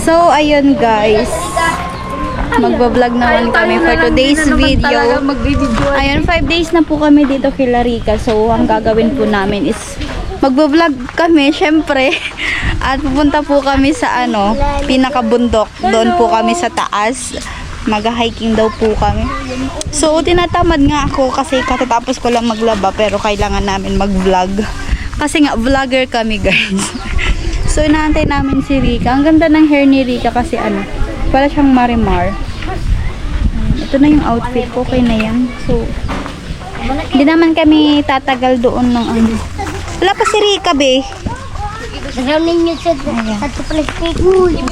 So, ayun guys. Magbablog naman kami for today's video. Ayun, 5 days na po kami dito kay Rica. So, ang gagawin po namin is magbablog kami, syempre. At pupunta po kami sa pinakabundok. Doon po kami sa taas. Mag-hiking daw po kami. So, tinatamad nga ako kasi katatapos ko lang maglaba pero kailangan namin mag-vlog. Kasi nga, vlogger kami guys. So, inaantay namin si Rica. Ang ganda ng hair ni Rica kasi para siyang Marimar. Ito na yung outfit ko. Okay na yan. So, hindi naman kami tatagal doon ng Wala pa si Rica, be.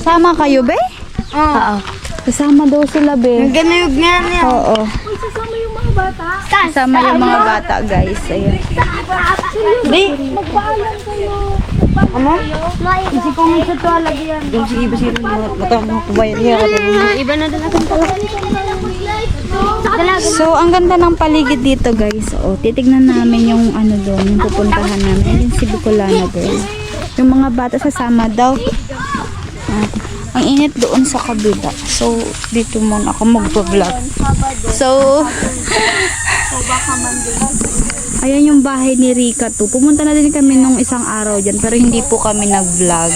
Sama kayo, be? Oo. Kasama daw sila, be. Ganayog nga niya. Oo. Sasama yung mga bata. Kasama yung mga bata, guys. Ayan. Be, magpaalam kayo. Ano? Kasi kung sa tuwalag yan. Yung si Iba sila matang kumayan niya. Iba na din natin pala. So, ang ganda ng paligid dito, guys. O, titignan namin yung doon, yung pupuntahan namin. Yung si Bicolana, girl. Yung mga bata sasama daw. Ang init doon sa kabila. So, dito muna ako magpa-vlog. So, ayan yung bahay ni Rica to. Pumunta na din kami nung isang araw dyan, pero hindi po kami nag-vlog.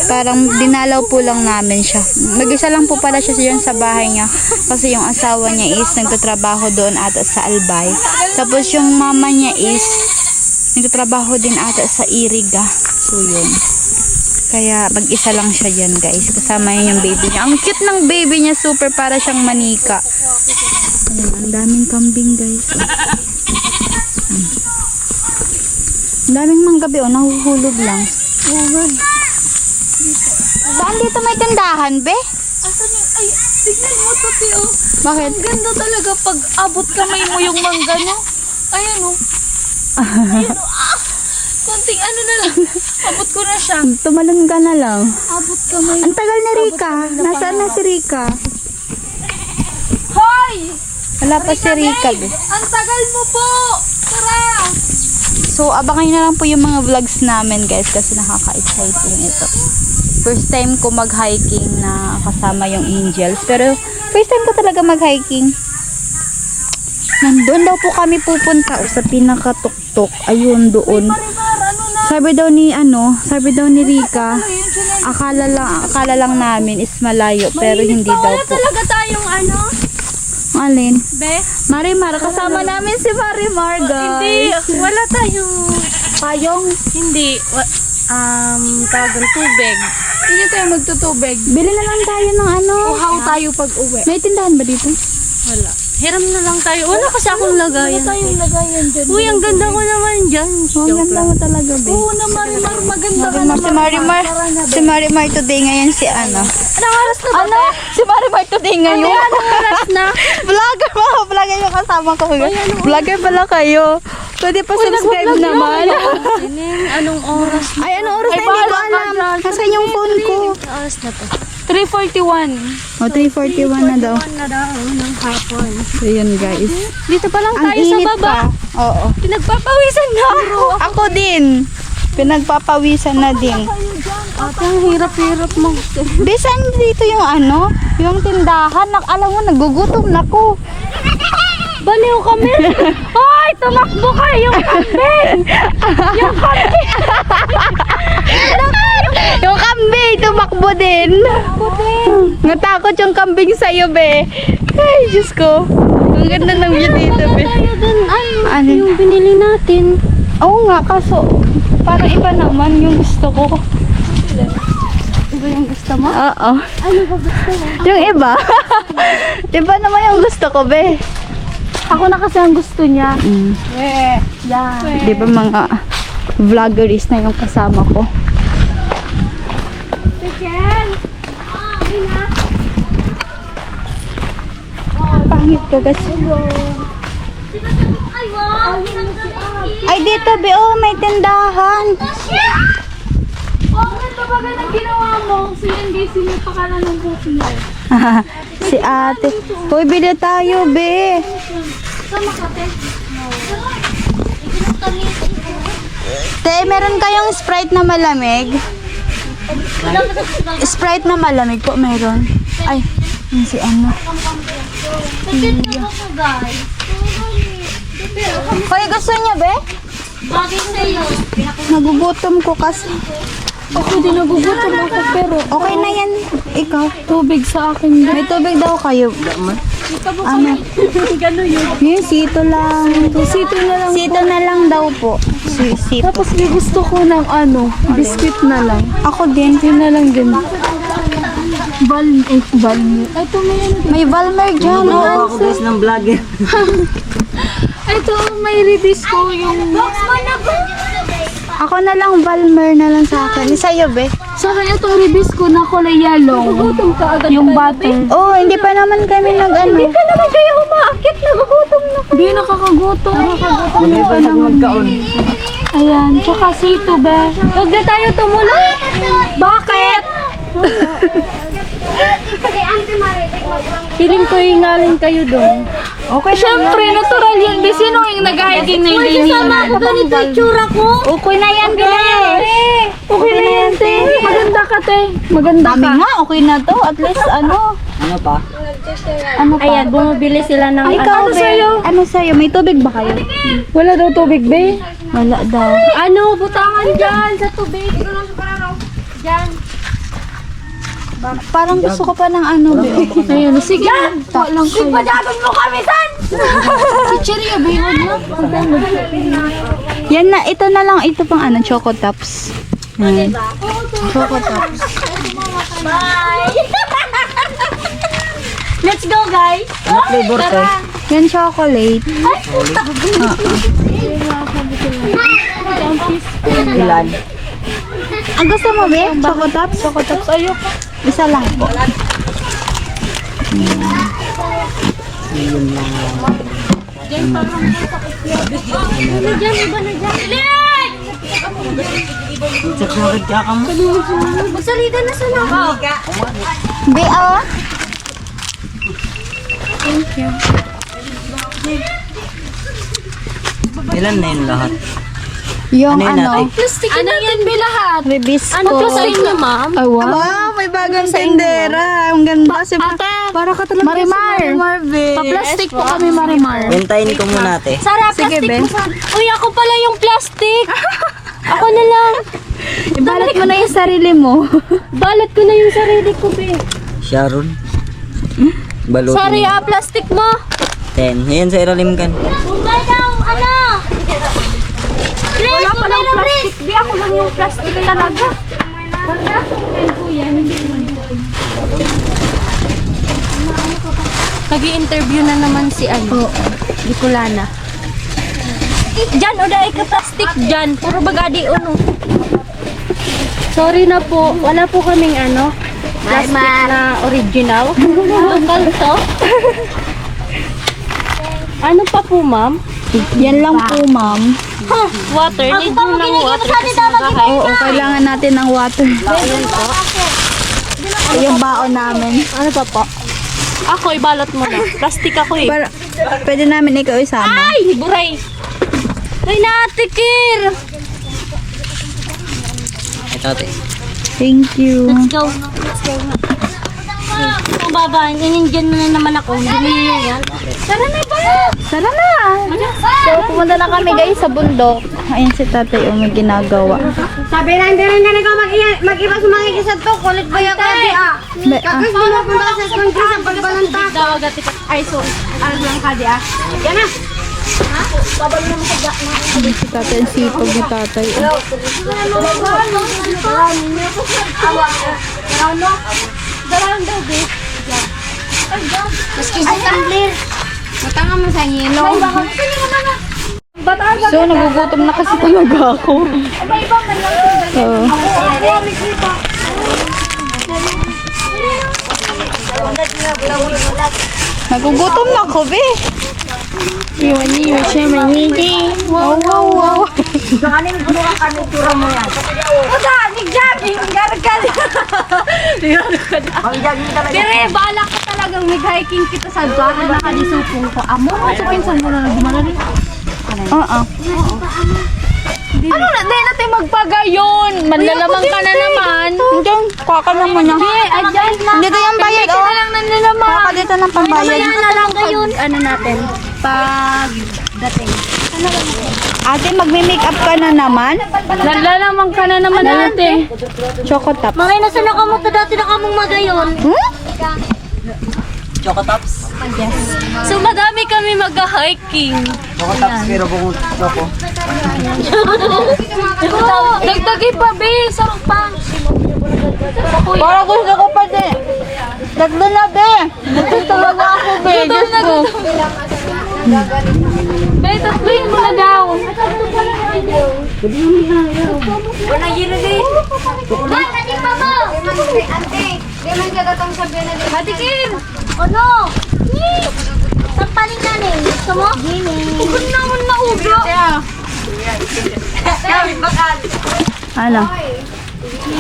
Parang dinalaw po lang namin siya. Mag-isa lang po pala siya dyan sa bahay niya. Kasi yung asawa niya is nagtatrabaho doon ata sa Albay. Tapos yung mama niya is nagtatrabaho din ata sa Iriga. So, yun. Kaya mag-isa lang siya dyan, guys. Kasama niya yung baby niya. Ang cute ng baby niya. Super para siyang manika. Ayan, ang daming kambing, guys. Ang daming manggabi, nahuhulog lang. Saan dito may tindahan, be? Asan yung, ay, tignan mo to, Tio. Bakit? Ang ganda talaga pag abot kamay mo yung mangga, no? Ayan, oh. Ayan, oh. Konting na lang. Abot ko na siya. Tumalon ka na lang. Abot kamay. Ang tagal ni Rica. Nasaan na si Rica? Hoy! Wala pa si Rica, be. Ang tagal mo po! Tara! So, abangan nyo na lang po yung mga vlogs namin, guys, kasi nakaka-exciting ito. First time ko mag-hiking na kasama yung angels. Pero, first time ko talaga mag-hiking. Nandun daw po kami pupunta sa pinakatuktok. Ayun, doon. Sabi daw ni Rica, akala lang namin is malayo, pero hindi daw Wala po. talaga tayong Alin? Be? Marimar, kasama namin si Marimar, Hindi, guys. wala tayong Payong. hindi. Tawag tubig. Hindi tayo magtutubig. Bili na lang tayo ng Uhaw tayo pag uwi. May tindahan ba dito? Wala. Hiram na lang tayo. Wala kasi akong lagayan. Wala tayong lagayan dyan. Uy, ang ganda ko naman dyan. Oh, ang ganda mo talaga, be. Oo na, Marimar. Maganda ka Marimar, naman. si Marimar today ngayon si Anong oras na ba? Si Marimar today ngayon. Anong oras na? Vlogger mga vlogger yung kasama ko. Vlogger pala kayo. Pwede pa subscribe naman. Anong oras na? Ay, anong oras na? Hindi ko alam. Nasaan yung phone ko? Anong oras na to? 3:41. O, 3:41 na daw. Na daw ng hapon. So, yun guys. Dito pa lang Ang tayo sa init baba. pa. Oo. Pinagpapawisan na ako. Ako din. Pinagpapawisan na din. Ate, ang hirap-hirap mo. Bisan dito yung yung tindahan. Alam mo, nagugutom na ko. Baliw kami. Hoy, tumakbo kayo yung kambing. Yung kambing. Yung kambing, tumakbo din. Natakot yung kambing sa'yo, be. Ay, Diyos ko. Ang ganda ng view dito, be. Tayo dun. Ano? Yung binili natin. Oo nga, kaso parang iba naman yung gusto ko. Iba yung gusto mo? Oo. Ano ba gusto mo? Yung iba. Iba naman yung gusto ko, be. Ako na kasi ang gusto niya. Yeah. Di ba mga vloggeries na yung kasama ko? Pangit ka kasi. Ay, dito, be. Oh, may tindahan. Oh, ganito ba ganang ginawa mo? Si NBC mo pa ka na ng buti mo. Si ate. Hoy, bili tayo, be. Sama ka, te. Te, meron kayong Sprite na malamig? Sprite na malamig po meron. Ay, yun si ano. Hoy, gusto niya, be? Nagugutom ko kasi. Ako din nagugutom ako pero Okay na yan. Ikaw. tubig sa akin. May tubig daw kayo. Ano? Gano'n yun. Yun, sito lang. Sito na lang. Sito na lang daw po. Sito. Tapos may gusto ko ng ano, biscuit na lang. Ako din. Yun na lang din. Valmer. Ito may ano din. May Valmer dyan. Ako guys ng vlogger. Ito may rebisco yung... Ako na lang Valmer na lang sa akin. Sa'yo, be? Sa akin itong rebisco na kulay yellow. Yung butter. Oh, hindi pa naman kami nag-ano. Hindi ka naman kayo umaakit. Nagugutom na. Hindi, nakakagutom. Mag-iba na magkaon. Ayan. Tsaka sito, be. Huwag na tayo tumulong. Bakit? Feeling ko ingaling kayo doon. Okay, Siyempre, natural yan. Be, sino yung nag-hiking na hindi niya? ganito itsura ko. Okay na yan, be. Okay na yan, te. Maganda ka, te. Maganda Kami ka. nga, okay na to. At least, ano. Ano pa? Ano pa? Ayan, bumibili sila ng... Ay, ikaw, ano be. sa'yo? Ano sa'yo? May tubig ba kayo? Wala daw tubig, be. Wala daw. Ano, butangan dyan sa tubig. Dyan. Parang gusto ko pa ng ano, be. Ayun, sige. Walang kayo. Padagan mo kami, san? Si Cheria, be. Huwag na. Yan na, ito na lang. Ito pang ano, Choco Tops. Yan. Choco Tops. Let's go, guys. Ano flavor to? Yan, chocolate. Ilan? Ang gusto mo, be? Choco Tops? Choco Tops, ayoko. Isa lang po. Sakit ka ka mo? Magsalita na sa loob. Be, oh. Ilan na yun lahat? Yung Ano yun ano, natin? Plastic ano yan, be, lahat? ribisco. Ano plastic niya, ma'am? Ay, wow, may bagong tindera. Ang ganda kasi. Para ka talaga Marimar. si Marimar, be. Pa-plastic po kami, Marimar. Bentayin ko muna ate. Sarap, Sige, plastic be. mo sa... Uy, ako pala yung plastic. Ako na lang. Ibalot mo na yung sarili mo. Balot ko na yung sarili ko, be. Sharon. Balutin. Sorry, plastic mo. 10. Ayan sa ilalim kan. Bumay daw, ano? Wala pa lang plastic, be. Ako lang yung plastic talaga. Nag-i-interview na naman si ano, Bicolana. Diyan, o dahil ka plastic dyan. Puro bagadi uno. Sorry na po, wala po kaming ano, plastic na original. Local to. Ano pa po, ma'am? Yan lang po, ma'am. Water. Need mo ng water. Oo, kailangan natin ng water. Yung baon namin. Ano pa po? Ako, ibalot mo na. Plastic ako eh. Para, pwede namin ikaw isama. Ay! Buray! Ay, natikir! Ito ate. Thank you. Let's go. Ang baba, inindiyan mo na naman ako. Hindi mo yun yan. Tara na ba? Tara na. So, pumunta na kami guys sa bundok. Ayun si tatay may ginagawa. Sabi lang din na nagaw mag-iba sa mga ikisat to, kulit ba yung kadi ah? Kakas mo na punta sa country sa pagbalanta. Dawagat ka. Ay, so, ano lang kadi ah. Yan na. Si tatay, ang sipag ni tatay. Darang daw, be. Maski sa tumbler. Matanga mo sa yelo. So, nagugutom na kasi talaga ako. So, nagugutom na ako, be. Iwan siya manhidi. Wow, wow, wow. Dire, balak ka talagang mag-hiking kita sa daan na nakalisupong ko. Amo, sa pinsan mo na nagmana rin. Oo. Ano na? Dahil natin magpagayon. Manlalamang ka na naman. Hindi, kuha ka lang muna. Ayan na. Dito yung bayad, Ka oh. na lang nanlalamang. Kuha ka dito ng pambayad. na lang gayon. Ano natin? Pag dating. Ate, magme-makeup ka na naman. Nanlalamang ka na naman ate. Choco Top. Mga nasa nakamuta dati na kamong magayon. Choco Tops. So madami kami mag-hiking. Choco Tops pero kung choco. Dagdagi pa, be. Sarap pa. Para gusto ko pa din. Tatlo na, be. Gusto talaga ako, be. Diyos ko. Be, tatluin mo na daw. Ate, mama! Ante, di man ka datang sabihin na din. Ate Kim! Ano? Sampalin na rin. Gusto mo? Huwag naman na uga. Ano?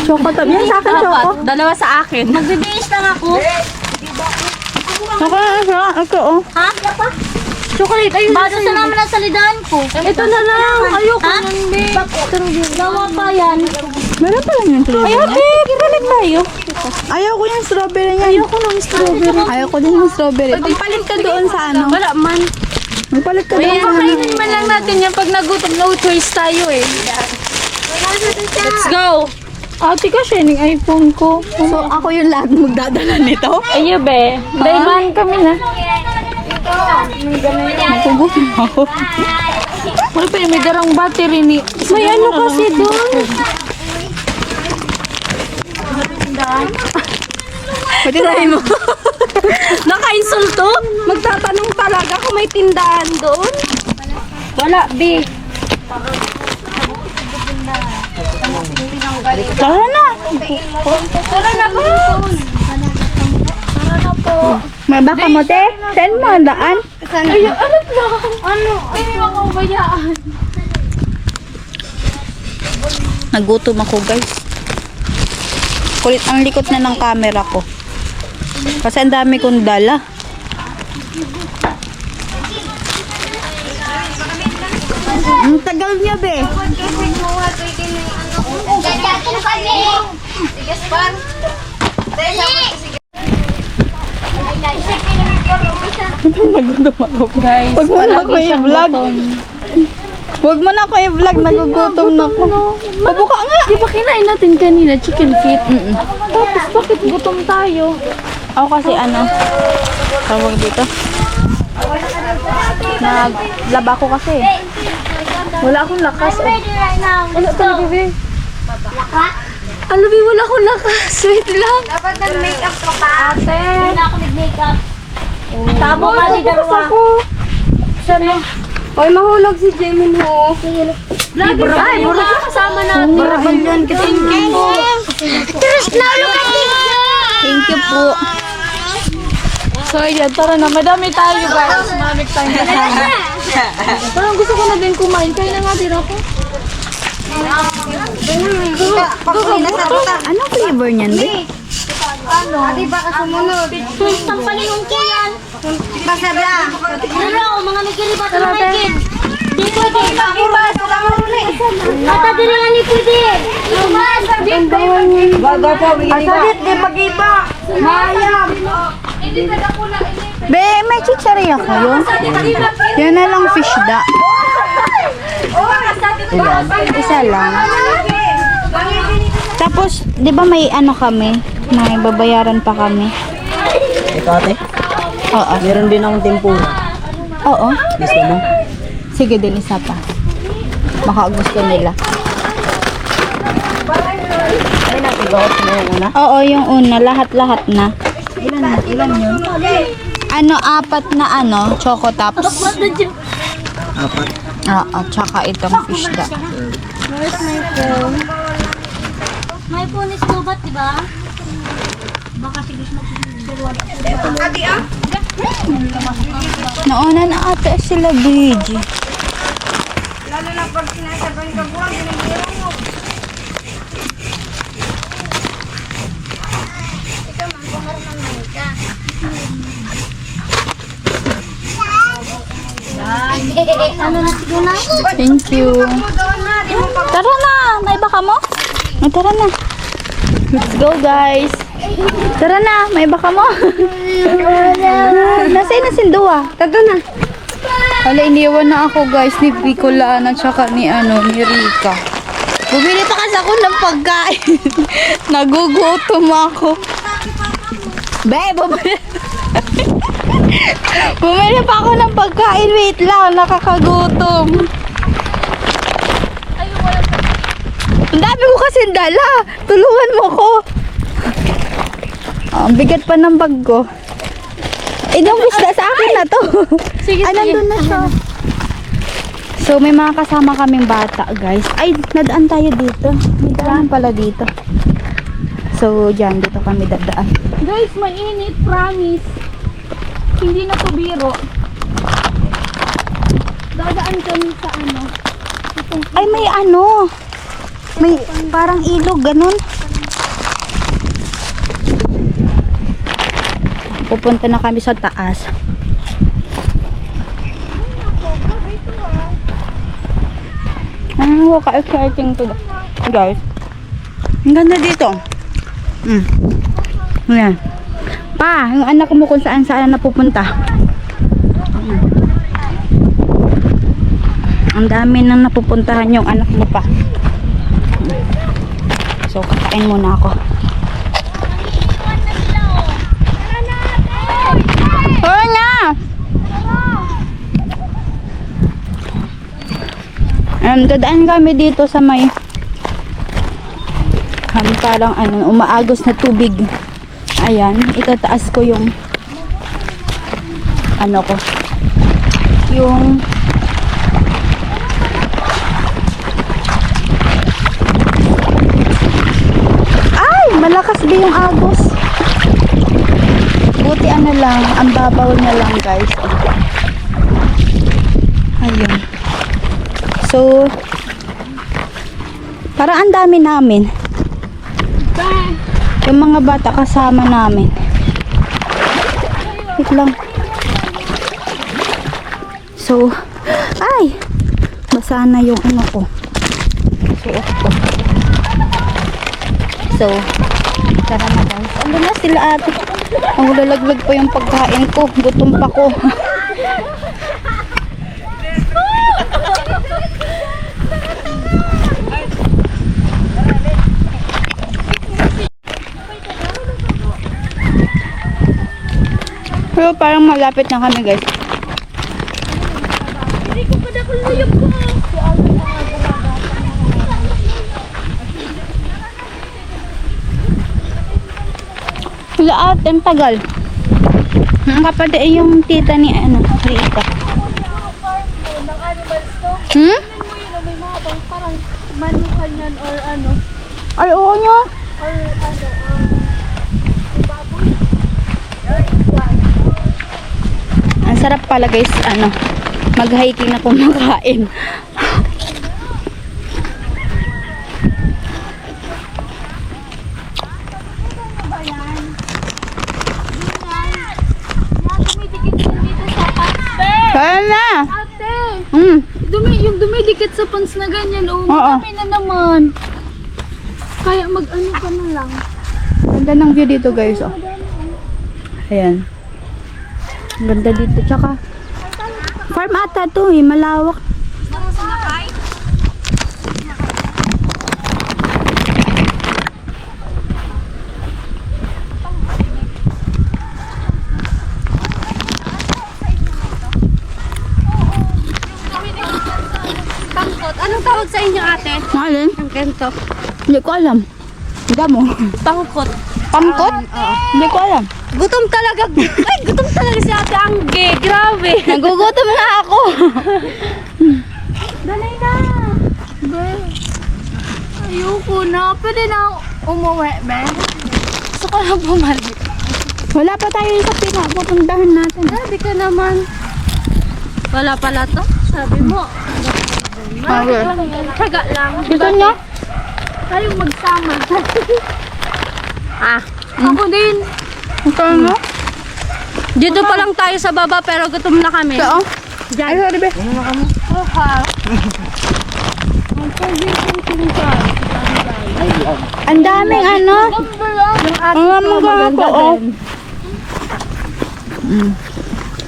Choco Top. Yan sa akin, Choco. Dalawa sa akin. Magbibihis lang ako. Choco na siya. Ito, oh. Ha? Chocolate, ayun. Bado sa naman ang salidahan ko. Ito na lang. Ayoko Ha? nun, be. Gawa pa yan. Meron pa lang yung flavor. Ay, ate, kiralit tayo. Ayaw ko yung strawberry niya. Ayoko ng strawberry. Ayaw ko din yung strawberry. Magpalit ka doon sa ano. Wala man. Magpalit ka Ay, doon sa ano. pakainin man lang natin yan pag nagutom. No choice tayo eh. Let's go. Ate ka siya yung iPhone ko. So, ako yung lahat magdadala nito? Ayo be. Dayman kami na. Magpugutin ako. Wala pa may darang battery ni. May ano kasi doon. Pwede tayo mo. Naka-insulto? Magtatanong talaga kung may tindahan doon. Wala, be. Tara na. Tara na po. May baka mo, te? Saan mo ang daan? Ay, ano na? Ano? Ay, mga ubayaan. Nagutom ako, guys. Kulit ang likot na ng camera ko. Kasi ang dami kong dala. Ang tagal niya, be. Nagutom ako. Guys, Huwag mo na ako i-vlog. Huwag mo na ako i-vlog. Nagugutom na ako. Pabuka nga. Di ba kinain natin kanina chicken feet? Tapos bakit gutom tayo? Ako kasi ano, tawag dito. Naglaba ko kasi. Wala akong lakas. Oh. Ano talaga, be? Laka? Ano, be? Wala akong lakas. Wait lang. Dapat nag-makeup ka pa. Ate. Hindi na ako nag-makeup. Tabo ka ni Darwa. Sana. Oy, mahulog si Jemin ho. Lagi tayo. Baka kasama natin. Barabal yan kasi. Thank you po. So, yan. Tara na. Madami tayo, guys. Mamik tayo kasama. Parang gusto ko na din kumain. Kaya na nga din ako. Anong flavor niyan, be? Ate, baka sumunod. Sampalin yung kiyan. Basta ba? Dalaw, mga nagkilibat na nagkin. Di pwede. Ibas, kamaruli. Ata dili nga ni pwede. Ibas, Baga po, Asalit, di mag-iba. Hayam. Be, may chicharia kayo? Yan na lang fish da. Isa lang. Tapos, di ba may ano kami? May babayaran pa kami. Ito ate, Oo. meron din akong tempura. Oo. Gusto mo? Sige din, isa pa. Baka gusto nila. Ay, natigaot na yung una. Oo, yung una. Lahat-lahat na. Ilan yun? Ano, 4 na ano, Choco Tops. Apat. Oo, tsaka itong fish da. may punis ko ba't, diba? Nauna na ate sila, BG. Lalo na pag sinasaban ka buwan, binibiro mo. Ikaw man, bumarman mo ka. Ano na siguro na? Thank you. Doon na, Tara na! May baka mo? Tara na. Let's go, guys. Tara na, may baka mo. Nasa'y na sinduwa. Tara na. Hala, iniwan na ako, guys, ni Picolan at saka ni Rika. Bumili pa kasi ako ng pagkain. Nagugutom ako. Bumili. Bumili pa ako ng pagkain. Wait lang, nakakagutom. Ang dami ko kasi dala. Tulungan mo ko. Ang bigat pa ng bag ko. Idong isda sa akin na to. Sige, Nandun na siya. So, may mga kasama kaming bata, guys. Ay, nadaan tayo dito. May daan pala dito. So, dyan, dito kami dadaan. Guys, mainit, promise. Hindi na to biro. Dadaan kami sa Ay, may may parang ilog, ganun. Pupunta na kami sa taas. Ka-exciting to, guys. Ang ganda dito. Ayan. Pa, yung anak mo kung saan na napupunta. Ang dami nang napupuntahan yung anak mo pa. So, kakain muna ako. Tara na! Dadaan kami dito sa may parang umaagos na tubig. Ayan, itataas ko yung yung malakas ba yung agos? Buti lang, ang babaw na lang, guys. Ayun. So, parang ang dami namin. Yung mga bata kasama namin. Wait lang. So, ay! Basa na yung ko. So, tara na, guys. Ano na sila ate? Ang lalaglag pa yung pagkain ko. Gutom pa ko. Pero parang malapit na kami, guys. Hindi ko pa nakulayok ko. Wala ang tagal. Ang kapatid ay yung tita ni Rika. Hmm? May mga bang parang manukan yan or Ay, oo nyo. or baboy. Ang sarap pala, guys, mag-hiking na kumakain. Kaya na! Ate! Yung dumidikit sa pants na ganyan, Oo. Kami na naman. Kaya ka na lang. Ganda ng view dito, guys, oh. Ayan. Ang ganda dito. Tsaka, farm ata to, malawak. Pangkot. Anong tawag sa inyo, ate? Alin? Ang ganito. Hindi ko alam. Hindi mo. Pangkot. Pangkot? Hindi ko alam. Gutom talaga. Ay, gutom talaga si ate Angge. Grabe. Nagugutom na ako. Dali na. Be. Ayoko na. Pwede na umuwi, be. Gusto ko lang bumalik. Wala pa tayo sa pinapupuntahan natin. Sabi ka naman. Wala pala to. Sabi mo. Okay. Tsaga lang. Gusto niyo? Tayong magsama. Ako din. Gusto niyo? Dito pa lang tayo sa baba pero gutom na kami. Oo. Ay, sorry, be. Okay. Ang daming ano. Ang mga ko, oh.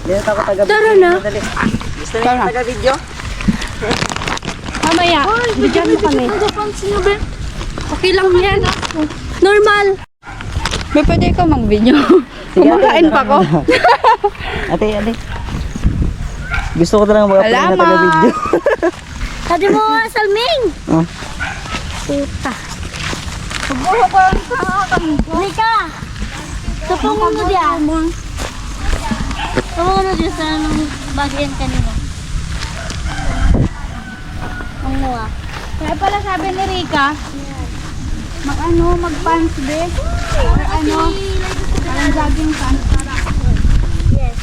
Dito ako taga-video. Tara na. Gusto niyo taga-video? Mamaya, bigyan mo kami. Okay lang yan. Normal. May pwede ka mag-video. Kumakain pa ko. Ate. Gusto ko talaga mag-apply na taga-video. Sabi mo, Salming! Oh. Puta. Rika! Tapungan mo diyan. Tapungan mo diyan sa anong bagian kanina. Ang nuwa. Kaya pala sabi ni Rika, mag-pants be. Parang jogging pants. Yes.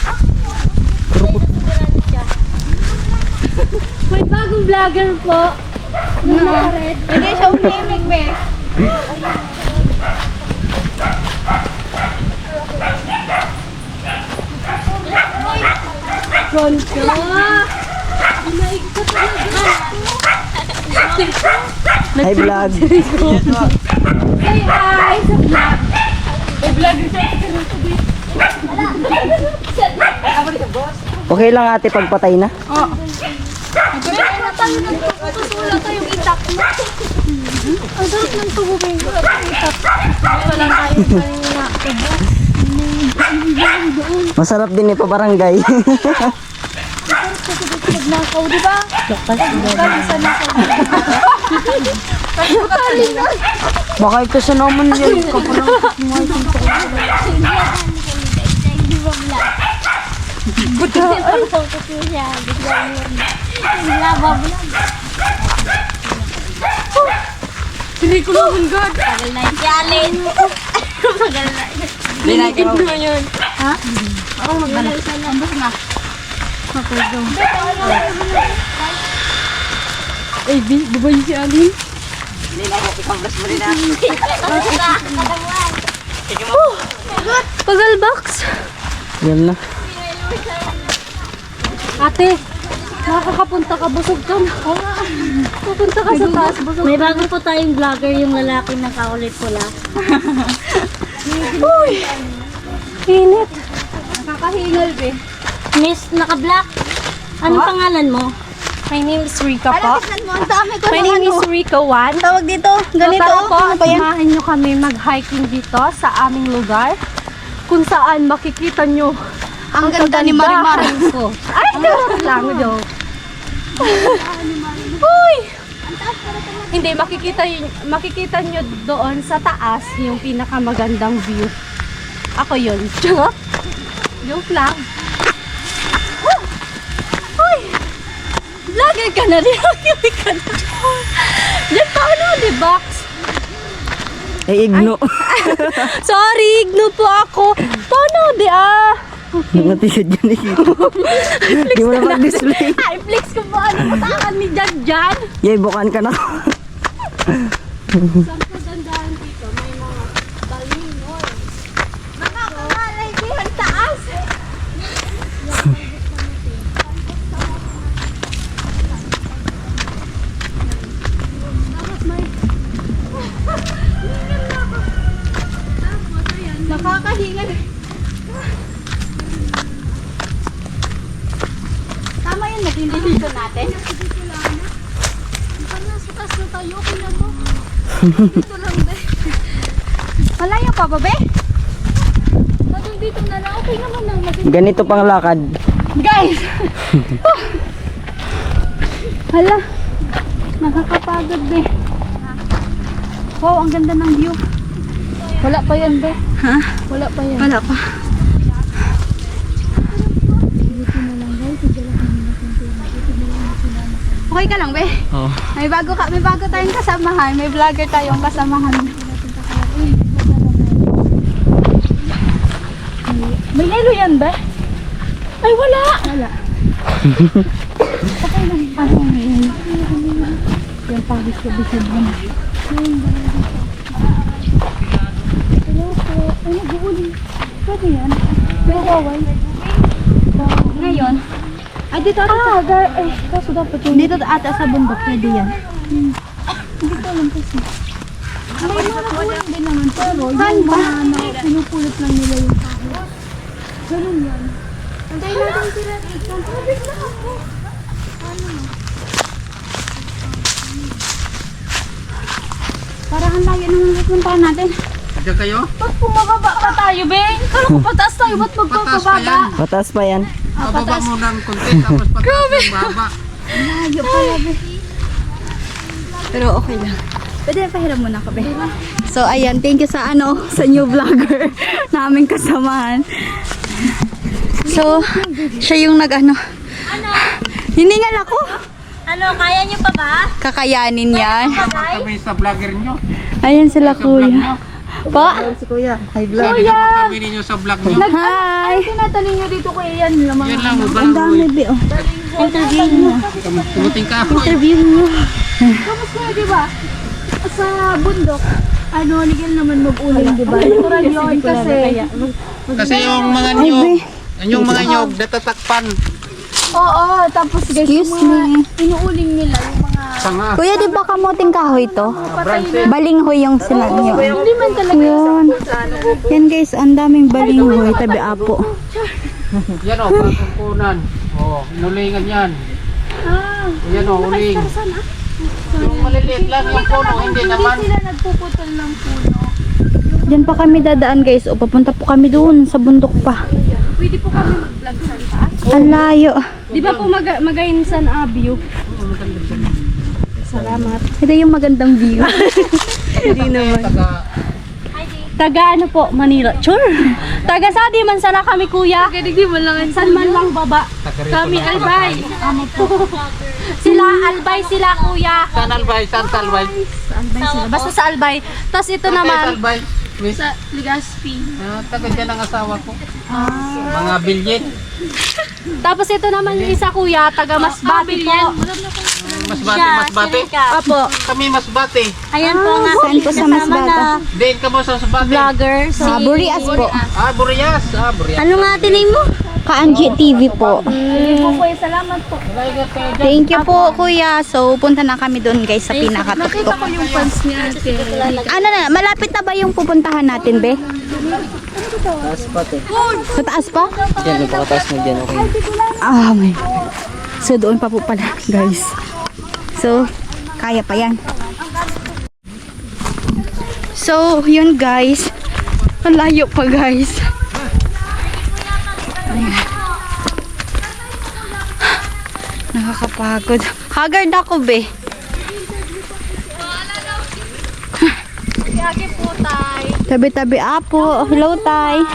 May bagong vlogger po. Hindi siya umimik be. Pronto. Hi vlog. Hey, hi! Sa vlog. May vlog siya. Okay lang ate pagpatay na. Wala tayong itak mo. Ang sarap ng tubo ba yung itak? Wala tayong kanina. Masarap din ipabarangay. Nagnakaw, di ba? Baka ito sa naman yan. Hindi ko naman God. Tagal na yung challenge. Tagal na. Linitin ko yun. Ha? Oo, mag-alas na. Ambos na. Ay, bubay si Alin. Puzzle box. Yan na. Ate, nakakapunta ka, busog ka na. Pupunta ka sa taas, busog. May bago po tayong vlogger, yung lalaki na kaulit pula. Uy! Init. Nakakahingal be. Miss naka-black. Anong pangalan mo? My name is Rika po. Alam, tignan mo, ang dami ko My ng name ano. is Rika Wan. Tawag dito, ganito. Tara po, Ano ba yan? samahan nyo kami mag-hiking dito sa aming lugar kung saan makikita nyo Ang ganda ni Marimar. ko. Ay, joke lang, joke. Uy! Hindi, makikita nyo doon sa taas yung pinakamagandang view. Ako yun. Joke? Joke lang. Uy! Vlogger ka na rin. Vlogger ka na. Diyan paano, di box? Eh, igno. Sorry, igno po ako. Paano, di Natigad yan eh. Di mo na mag-display. Ay, flex ko po. Ano patakan ni Jan Jan? Yay, bukaan ka na. Saan kagandahan dito? May mga balinoy. Nakakangalay din ang taas. Nakakahingal. Tama yun, nag-indisito natin. Sa taas na tayo, okay na to. Dito lang, be. Malayo pa ba, be? Hanggang dito na lang, okay naman lang. Ganito pang lakad. Guys! Hala, nakakapagod, be. Wow, ang ganda ng view. Wala pa yan, be. Ha? Wala pa yan. Wala pa. Okay ka lang, be? Oo. May bago tayong kasamahan. May vlogger tayong kasamahan. May yelo yan, be? Ay, wala! Wala. Yung pagis ko, bisig mo. Hello po. Ay, nag-uuli. Pwede yan. Pero kaway. Ngayon, ay dito ata. Kaso dapat yung... Dito ata sa bundok. Pwede yan. malalampas na. May mga nakulang din naman. Pero yung mga pinupulot lang nila yung tao. Ganun yan. Antayin natin sila dito. Bigla ako. Parang ang layo naman pupuntahan natin. Diyan kayo? Ba't bumababa pa tayo, Ben? Kala ko pataas tayo, ba't magpapababa? Pataas pa yan. Bababa mo ng konti, tapos pataas ng baba. Layo pala, be. Pero okay lang. Pwede pahiram muna ka, be. So, ayan. Thank you sa sa new vlogger naming kasamahan. So, siya yung hiningal ako. Ano, kaya niyo pa ba? Kakayanin yan. Kami sa vlogger nyo. Ayan sila, Sa vlog kuya. nyo. Pa? Si Kuya. Hi vlog. Sabi ko kami ninyo sa vlog nyo. Hi! Tinatanong nyo dito kuya yan. Lamang. Yan lang, Ang dami, be. Oh. Interview niyo. Tumuting ka ako. Interview niyo. Kamusta na, di ba? Sa bundok, legal naman mag-uling, di ba? Natural yun kasi. Kasi yung mga nyog, yung mga nyog, natatakpan. Oo, tapos guys, Excuse yung mga me. inuuling nila, yung mga Sanga. Kuya, di ba kamuting kahoy to? Balinghoy yung sila niyo. hindi man talaga Yun. Yan guys, ang daming balinghoy. Tabi apo. Yan o, pagkukunan. O, inulingan yan. Yan o, uling. Yung maliliit lang yung puno, hindi naman. sila nagpuputol ng puno. Diyan pa kami dadaan guys. O papunta po kami doon sa bundok pa. Pwede po kami mag-vlog sa taas. Ang layo. Di ba po magainsan view? Ito yung magandang view. Hindi naman. Taga ano po, Manila. Sure. Taga Sadi man sana kami kuya. Taga man lang. San man lang baba. Kami Albay. Sila Albay sila kuya. Saan albay? Saan talbay? Albay sila. Basta sa Albay. Tapos ito Saan kayo naman talbay? Miss? sa Legazpi. Taga dyan ang asawa ko. Mga bilyin. Tapos ito naman yung isa kuya, taga Masbate po. Masbate. Apo. Kami masbate. Ayan po nga. Saan po sa Masbate? Din ka mo sa masbate. Vlogger si Burias po. Burias. Burias. Ano nga tinay mo? Kaanji TV po. Hindi po kuya, salamat po. Thank you po kuya. So punta na kami doon guys sa Nakita pinakatuktok. ko yung fans niya. Ano na, malapit na ba yung pupuntahan natin, be? Taas pa te. Sa taas pa? Diyan, napakataas mo dyan. Okay. Ah, may. So doon pa po pala, guys. So, kaya pa yan. So, yun guys. Ang layo pa guys. Ayan. Nakakapagod. Haggard ako, be. Yagi po tay. Tabi-tabi apo. Hello, tay.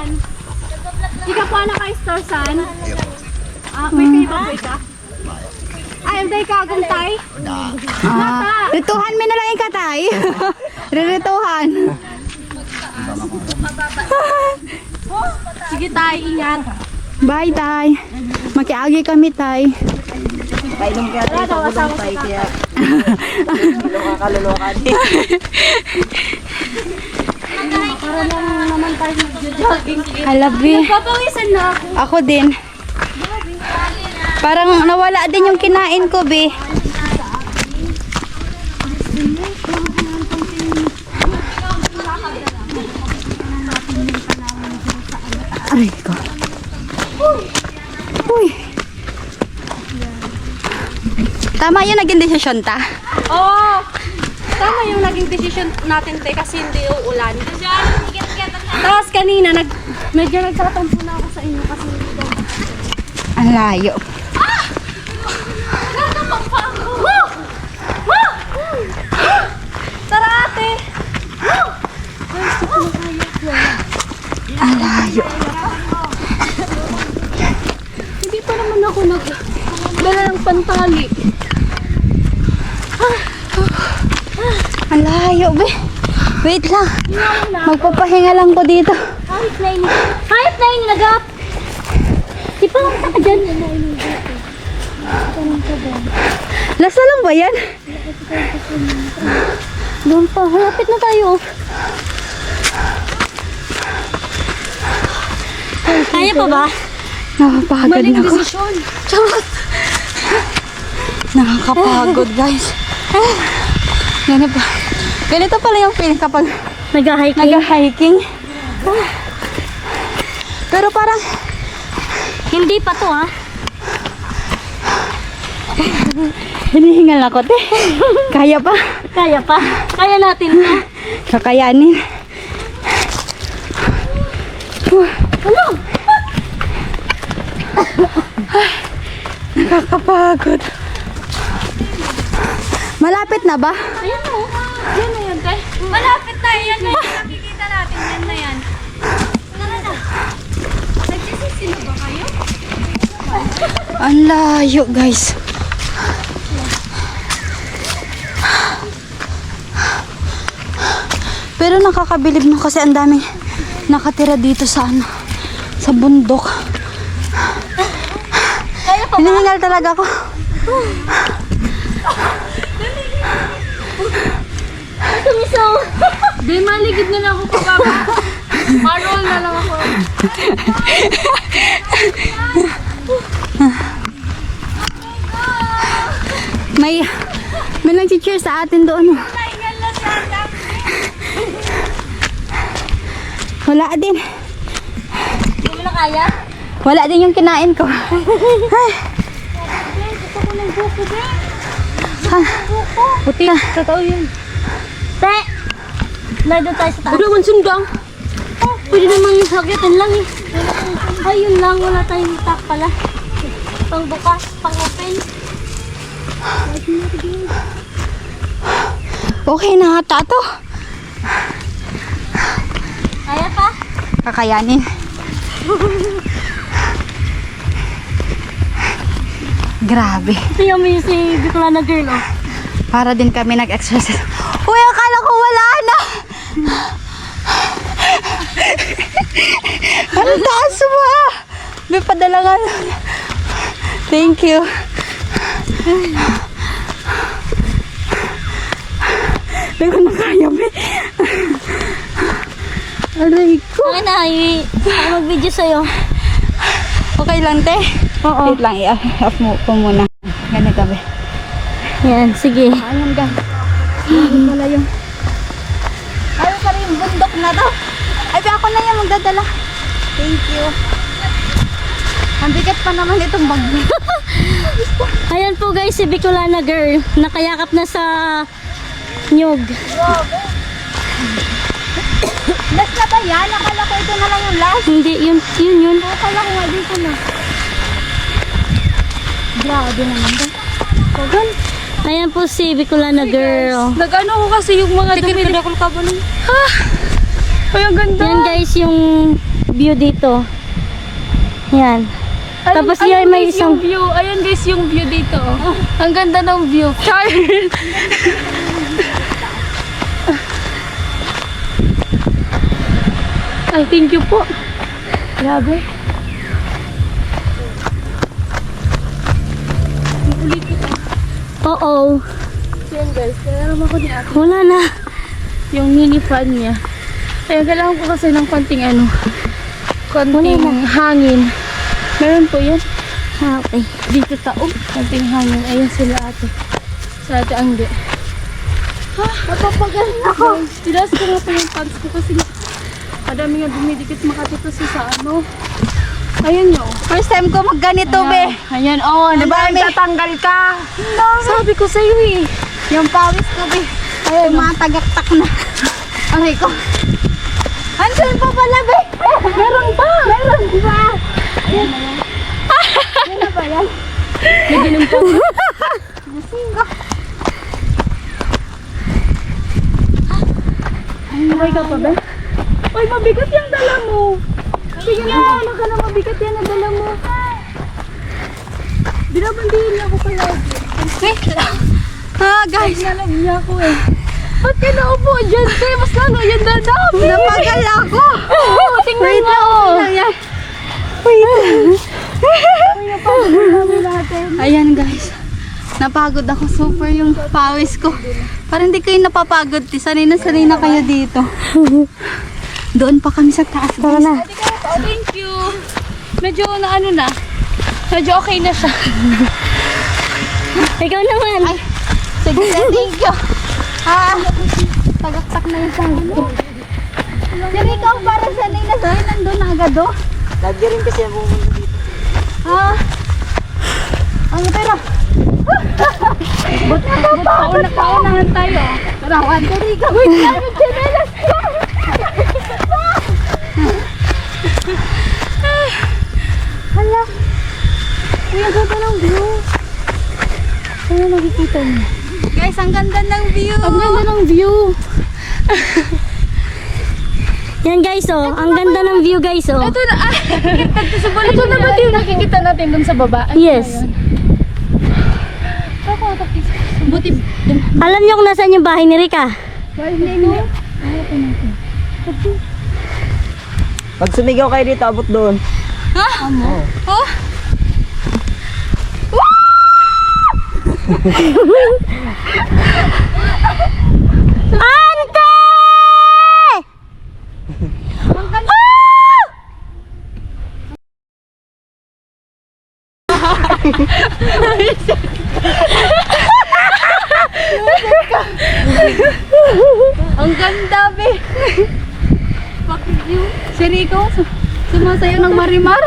Di ka po anak kay Star San? May kayo ba ka? Ay, ang day kagong tay. Rituhan mo na lang yung katay. Rirituhan. Sige tay, ingat. Bye, tay. Makiagi kami, tay. Painom kaya tayo sa bulong tayo kaya. Hindi makakalulukan. Para lang naman tayo mag-jogging. I love you. Papawisan na ako. Ako din. Parang nawala din yung kinain ko, be. Aray ko. Uy. Tama yung naging desisyon ta. Oo. Tama yung naging decision natin te kasi hindi uulan. Tapos kanina medyo nagtatampo na ako sa inyo kasi hindi daw. Ang layo. Tara ate. Ang layo. Hindi pa naman ako dala ng pantali. Ang layo, be. Wait lang. Magpapahinga lang ko dito. Kahit na yung nagap. Di pa lang ka dyan. Lasa lang ba yan? Doon pa. Halapit na tayo. Kaya pa ba? Nakapagod na ako. Desisyon. Nakakapagod, guys. Yan na ba? Ganito pala yung feeling kapag Nag-hiking. nag-hiking. Pero parang Hindi pa to ha. hinihingal ako, te. Kaya pa. Kaya pa. Kaya natin na. Kakayanin. Ano? Nakakapagod. Malapit na ba? Ayan o. Yan na yan, guys. Malapit na. Yan na yung nakikita natin. Yan na yan. Tara na. Nagsisisino ba kayo? Ang layo, guys. Pero nakakabilib na kasi ang daming nakatira dito sa ano, sa bundok. Hinihingal talaga ako. Tumisaw. Di, maligid na lang ako pababa. Marol na lang ako. May nag-cheer sa atin doon. Wala din. Hindi mo na kaya? Wala din yung kinain ko. Ay. Gusto ko ng buko, be. Ha. Puti. Totoo yun. Te! Nandun tayo sa taas. Wala man sundang. Oh, pwede naman yung sagyatin lang eh. Ay, yun lang. Wala tayong tak pala. Pang bukas, pang open. Okay na ata to. Kaya pa? Kakayanin. Grabe. Tingnan mo yung si Bicolana girl, oh. Para din kami nag-exercise. Uy, akala ko wala na. Ang taas mo ah. May padala nga. Thank you. Hindi ko na kaya, be. Aray ko. Okay na, mag-video sa'yo. Okay lang, te? Oo. Wait lang, i-off mo ko muna. Ganito, be. Yan, sige. Ayun, ga. Ayun pala yung... Ayun pala yung bundok na to. Ay, be, ako na yan magdadala. Thank you. Ang bigat pa naman itong bag. Ayan po guys, si Bicolana girl. Nakayakap na sa nyug. Last na ba yan? Akala ko ito na lang yung last. Hindi, yun. Akala ko nga dito na. Grabe naman ba? Kogan. Ayan po si Bicolana girl. Nag-ano ko kasi yung mga dumi. Tikit ka ba nun? Ha? Ay, ang ganda. Yan guys yung view dito. Yan. Tapos yan may isang view. Ayan guys yung view dito. Ang ganda ng view. Char! Ay, thank you po. Grabe. Oo. Yan guys, kaya naman ko ni ate Wala na. yung mini fan niya. Kaya kailangan ko kasi ng konting konting hangin. Meron po yan. Ah, okay. Dito taob. Konting hangin. Ayan sila ate. Sa ate Angge. Napapagaling ako. Tilas ko nga po yung pants ko kasi madami nga dumidikit makatito sa ano. Ayun yun. First time ko magganito, be. Ayan, oh. Diba, may- Tatanggal ka. Sabi ko sa'yo eh. Yung pawis ko, be. Ay, matagaktak na. Aray ko. Andun pa pala, be. Meron pa. Meron pa. Yan na ba yan? Naginom pa. Okay ka pa ba? Uy, mabigat yung dala mo. Sige na, ano ka na mabigat yan ang dala mo. Binabandihin niya ako palagi. Wait lang. Ah, guys. Nalag niya ako eh. Ba't ka naupo dyan? Kaya mas lalo yan dadami. Napagal ako. Oo, tingnan Wait mo. lang, okay lang yan. Wait. Ayan, guys. Napagod ako. Super yung pawis ko. Parang hindi kayo napapagod. Sanay na kayo dito. Doon pa kami sa taas. Tara na. Thank you. Medyo na ano na. Medyo okay na siya. Ikaw naman. Sige, thank you. Ah, Tagaktak na yung sahod ko. Sir, ikaw para sanay na sa'yo, nandun na agad oh. Lagi rin kasi ang pumunta dito. Ah. Ang pera. Paunahan tayo. Tarawan. Sir, ikaw yung namin chinelas ko. Hala. Uy, ang ganda ng view. Ano nakikita niyo? Guys, ang ganda ng view. Ang ganda ng view. Yan guys, oh. Ang ganda ng view guys, oh. Ito na, ito na ba yung nakikita natin dun sa baba? Ano Yes. ba yun? Buti, Alam niyo kung nasaan yung bahay ni Rika? Pag sumigaw kayo dito, abot doon. Oh. Ante! Ang ganda, be. Fucking you. Si Rico, sumasayo ng Marimar.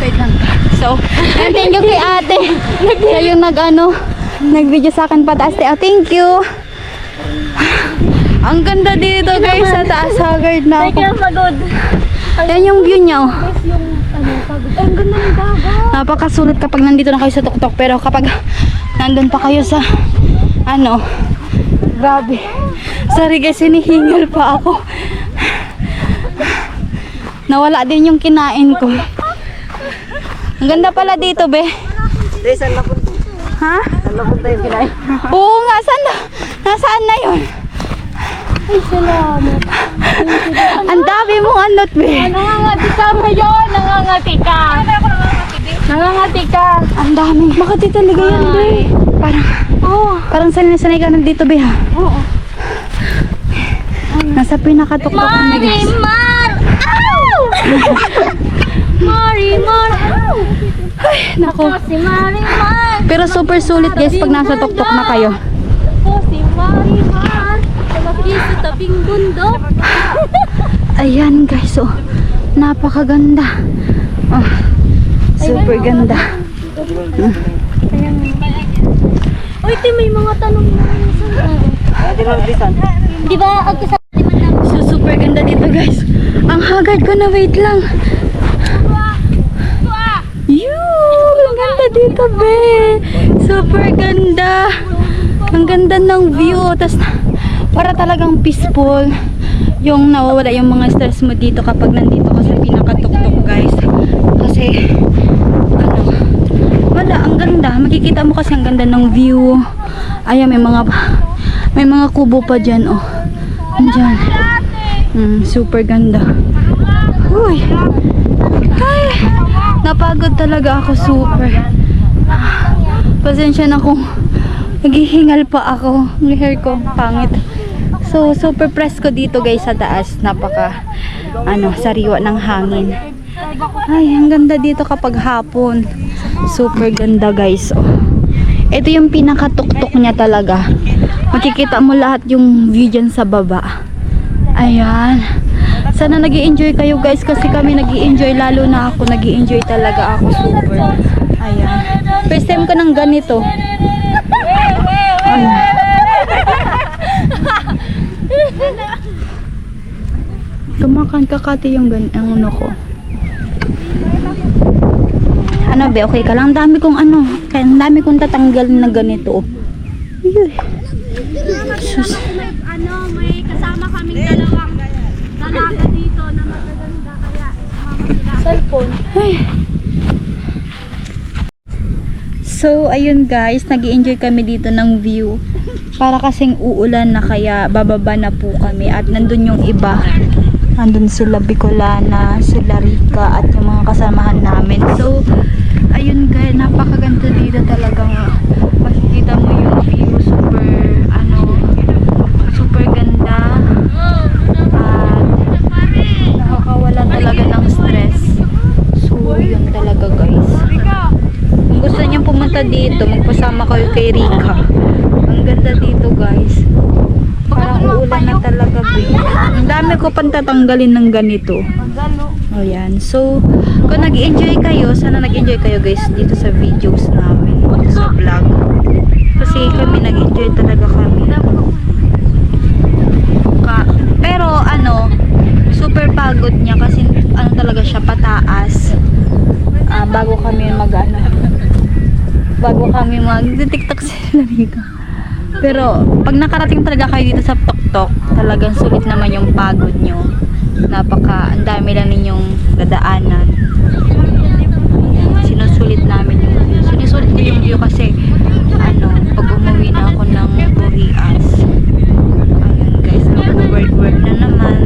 Wait lang. So, and thank you kay ate. Siya yung nag-video sa akin pataas. Oh, thank you. Ang ganda dito guys sa taas. Haggard na ako. Pagod. Yan yung view niya. Oh. Ang ganda ng dagat. Napakasulit kapag nandito na kayo sa tuktok. Pero kapag nandun pa kayo sa grabe. Sorry guys, hinihingal pa ako. Nawala din yung kinain ko. Ang ganda pala dito, be. Tay, saan napunta? Ha? Saan napunta yung kinain? Oo nga, saan na? Nasaan na yun? Ay, salamat. Ang dami mong anot, be. nangangati ka ngayon, nangangati ka. Nangangati ka. Ang dami. Makati talaga yan, be. Parang sanay-sanay ka nandito, be, ha? Oo. Nasa pinakatuktok kami, guys. Marimar! Ow! Marimar! Ow! Nako. Si Marimar! Pero super sulit, guys, pag nasa tuktok na kayo. Ako si Marimar! Lumaki sa tabing bundok. Ayan, guys, oh. Napakaganda. Oh, super ganda. Uy, te, may mga tanong na Pwede mo bisan. Di ba, ang kasama So, super ganda dito, guys. Ang haggard ko na, wait lang. Ang ganda dito, be. Super ganda. Ang ganda ng view. Tapos, para talagang peaceful. Yung nawawala yung mga stress mo dito kapag nandito ka sa pinakatuktok, guys. Kasi, wala, ang ganda. Makikita mo kasi ang ganda ng view. Ayan, may mga kubo pa dyan, oh. Andyan. Super ganda. Uy. Ay, napagod talaga ako, super. Pasensya na kung naghihingal pa ako. Yung hair ko, pangit. So, super press ko dito, guys, sa taas. Napaka, sariwa ng hangin. Ay, ang ganda dito kapag hapon. Super ganda, guys. Oh. Ito yung pinakatuktok niya talaga. Makikita mo lahat yung view dyan sa baba. Ayan. Sana nag-i-enjoy kayo, guys, kasi kami nag-i-enjoy. Lalo na ako, nag-i-enjoy talaga ako. Super. Ayan. First time ko ng ganito. Ayan. Kumakan kakati yung ang ko. Ano be, okay ka lang? Ang dami kong tatanggal na ganito. Uy. Sus. May kasama kaming dalawang dalaga dito na magaganda kaya Cellphone. So, ayun guys, nag-i-enjoy kami dito ng view. Para kasing uulan na kaya bababa na po kami. At nandun yung iba. Nandun sila Bicolana, sila Rika, at yung mga kasamahan namin. So, ayun guys, napakaganda dito talagang makikita mo yung view. Super ganda. At nakakawala talaga ng stress. So, yun talaga guys. Kung gusto niyo pumunta dito, magpasama kayo kay Rika. Ang ganda dito guys. Parang uulan na talaga. Ang dami ko pang tatanggalin ng ganito. O yan. So, kung nag-enjoy kayo, sana nag-enjoy kayo guys dito sa videos namin. Sa vlog. Kasi kami nag-enjoy talaga kami. Pero ano, super pagod niya kasi ano talaga siya, pataas. Bago kami mag-tiktok sila dito. Pero pag nakarating talaga kayo dito sa Toktok, talagang sulit naman yung pagod nyo. Ang dami lang ninyong dadaanan. Sinusulit ko yung view kasi pag umuwi na ako ng Burias, ayun guys, mag-work na naman.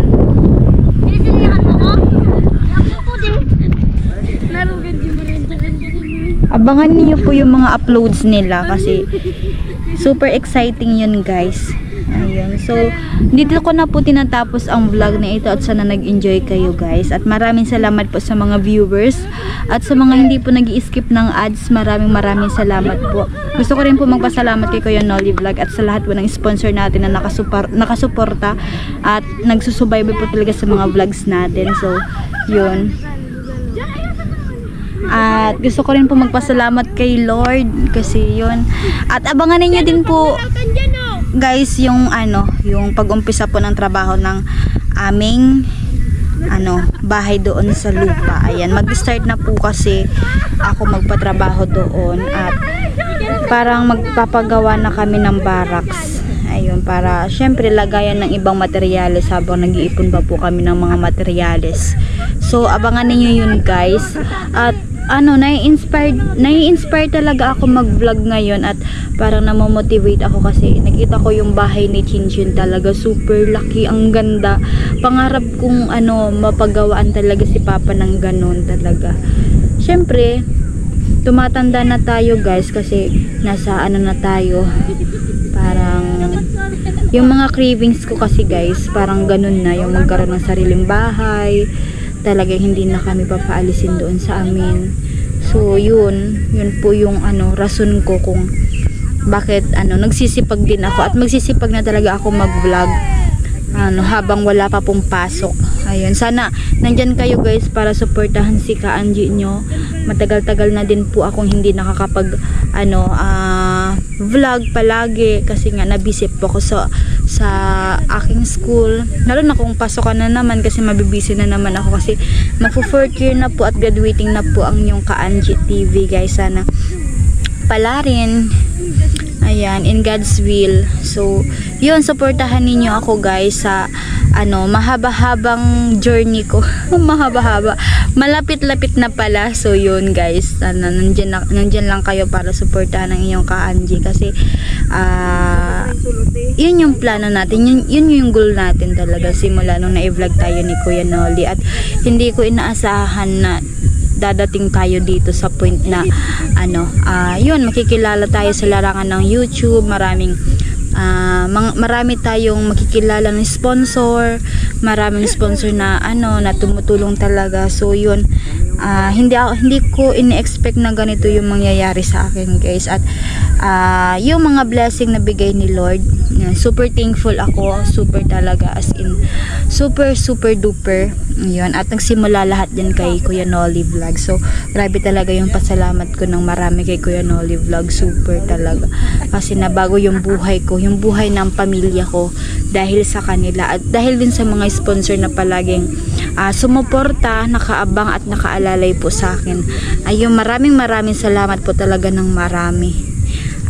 Abangan niyo po yung mga uploads nila kasi super exciting yun guys. Ayun. So, dito ko na po tinatapos ang vlog na ito at sana nag-enjoy kayo guys. At maraming salamat po sa mga viewers at sa mga hindi po nag-i-skip ng ads. Maraming salamat po. Gusto ko rin po magpasalamat kay Kuya Nolly Vlog at sa lahat po ng sponsor natin na nakasuporta at nagsusubaybay po talaga sa mga vlogs natin. So, yun. At gusto ko rin po magpasalamat kay Lord kasi yun. At abangan niyo din po guys yung yung pag-umpisa po ng trabaho ng aming bahay doon sa lupa. Ayan, mag-start na po kasi ako magpatrabaho doon at parang magpapagawa na kami ng barracks. Ayun, para syempre lagayan ng ibang materyales habang nag-iipon pa po kami ng mga materyales. So abangan niyo yun guys. At nai-inspire talaga ako mag-vlog ngayon at parang namomotivate ako kasi nakita ko yung bahay ni Chinchin talaga super laki, ang ganda. Pangarap kong mapagawaan talaga si Papa ng ganon talaga. Syempre, tumatanda na tayo guys kasi nasa na tayo. Parang yung mga cravings ko kasi guys, parang ganon na yung magkaroon ng sariling bahay. Talagang hindi na kami papaalisin doon sa amin. So yun po yung rason ko kung bakit nagsisipag din ako at magsisipag na talaga ako mag-vlog habang wala pa pong pasok. Ayun, sana nandyan kayo guys para suportahan si Ka-Angie nyo. Matagal-tagal na din po akong hindi nakakapag vlog palagi kasi nga nabisip po ako sa aking school, lalo na kung pasokan na naman kasi mabibisi na naman ako kasi magpo-4th year na po at graduating na po ang yung Ka-Angie TV guys. Sana pala rin, ayan, in God's will. So yun, suportahan ninyo ako guys sa mahaba-habang journey ko. Mahaba-haba, malapit-lapit na pala. So yun guys, nandyan lang kayo para suportahan ang inyong Ka-Angie kasi yun yung plano natin, yun yung goal natin talaga simula nung na-vlog tayo ni Kuya Nolly. At hindi ko inaasahan na dadating tayo dito sa point na yun, makikilala tayo sa larangan ng YouTube. Marami tayong makikilala ng sponsor, maraming sponsor na na tumutulong talaga. So yun, hindi ko ini-expect na ganito yung mangyayari sa akin guys. At yung mga blessing na bigay ni Lord, super thankful ako, super talaga, as in super duper. Yun, at nagsimula lahat din kay Kuya Nolly Vlog. So grabe talaga yung pasalamat ko ng marami kay Kuya Nolly Vlog, super talaga, kasi nabago yung buhay ko, yung buhay ng pamilya ko dahil sa kanila at dahil din sa mga sponsor na palaging sumuporta, nakaabang at nakaalalay po sa akin. Ayun, maraming salamat po talaga ng marami.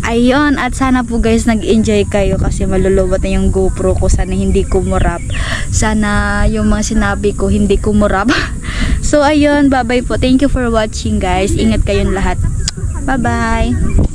Ayun, at sana po guys nag-enjoy kayo kasi malulobot na yung GoPro ko. Sana hindi kumurap. Sana yung mga sinabi ko hindi kumurap. So ayun, bye bye po. Thank you for watching guys. Ingat kayong lahat. Bye bye.